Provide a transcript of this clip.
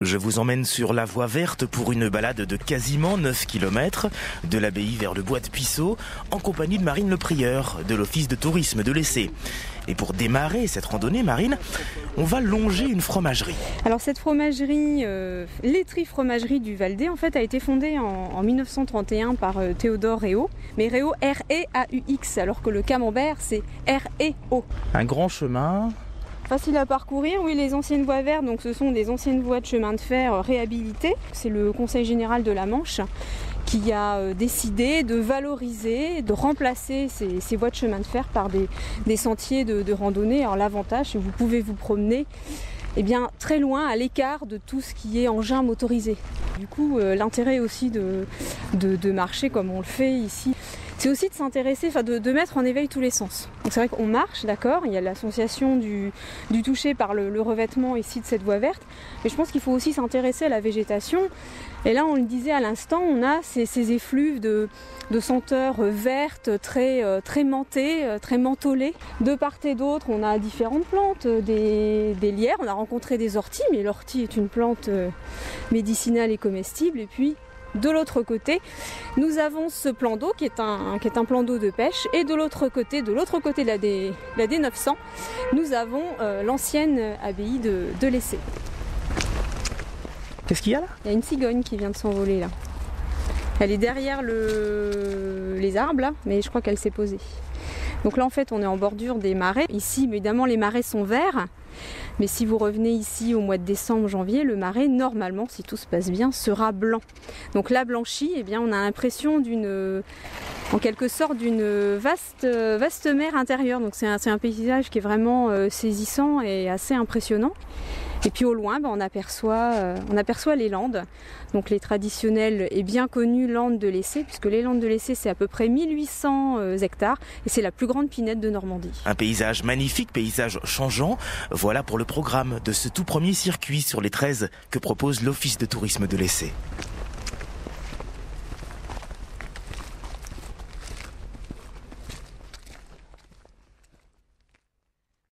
Je vous emmène sur la voie verte pour une balade de quasiment 9 km de l'abbaye vers le bois de Pissot en compagnie de Marine Le Prieur de l'Office de tourisme de l'Essé. Et pour démarrer cette randonnée, Marine, on va longer une fromagerie. Alors cette fromagerie, laiterie fromagerie du Val-d'Ay, en fait, a été fondée en 1931 par Théodore Réaux. Mais Réaux, R-E-A-U-X, alors que le camembert, c'est R-E-O. Un grand chemin. Facile à parcourir, oui, les anciennes voies vertes, donc ce sont des anciennes voies de chemin de fer réhabilitées. C'est le Conseil général de la Manche qui a décidé de valoriser, de remplacer ces voies de chemin de fer par des sentiers de randonnée. Alors l'avantage, c'est que vous pouvez vous promener très loin, à l'écart de tout ce qui est engin motorisé. Du coup, l'intérêt aussi de marcher comme on le fait ici, c'est aussi de s'intéresser, de mettre en éveil tous les sens. Donc c'est vrai qu'on marche, d'accord, il y a l'association du toucher par le revêtement ici de cette voie verte, mais je pense qu'il faut aussi s'intéresser à la végétation. Et là, on le disait à l'instant, on a ces effluves de senteurs vertes, très mentées, très mentholées. De part et d'autre, on a différentes plantes, des lierres, on a rencontré des orties, mais l'ortie est une plante médicinale et comestible. Et puis, de l'autre côté, nous avons ce plan d'eau qui est un plan d'eau de pêche. Et de l'autre côté de la D900, nous avons l'ancienne abbaye de l'Essé. Qu'est-ce qu'il y a là ? Il y a une cigogne qui vient de s'envoler là. Elle est derrière les arbres là, mais je crois qu'elle s'est posée. Donc là en fait on est en bordure des marais. Ici évidemment les marais sont verts. Mais si vous revenez ici au mois de décembre, janvier, le marais, normalement, si tout se passe bien, sera blanc. Donc là, blanchi, on a l'impression en quelque sorte d'une vaste mer intérieure. Donc c'est un paysage qui est vraiment saisissant et assez impressionnant. Et puis au loin, on aperçoit les Landes, donc les traditionnelles et bien connues Landes de l'Essé, puisque les Landes de l'Essé, c'est à peu près 1800 hectares, et c'est la plus grande pinède de Normandie. Un paysage magnifique, paysage changeant. Voilà pour le programme de ce tout premier circuit sur les 13 que propose l'Office de tourisme de l'Essé.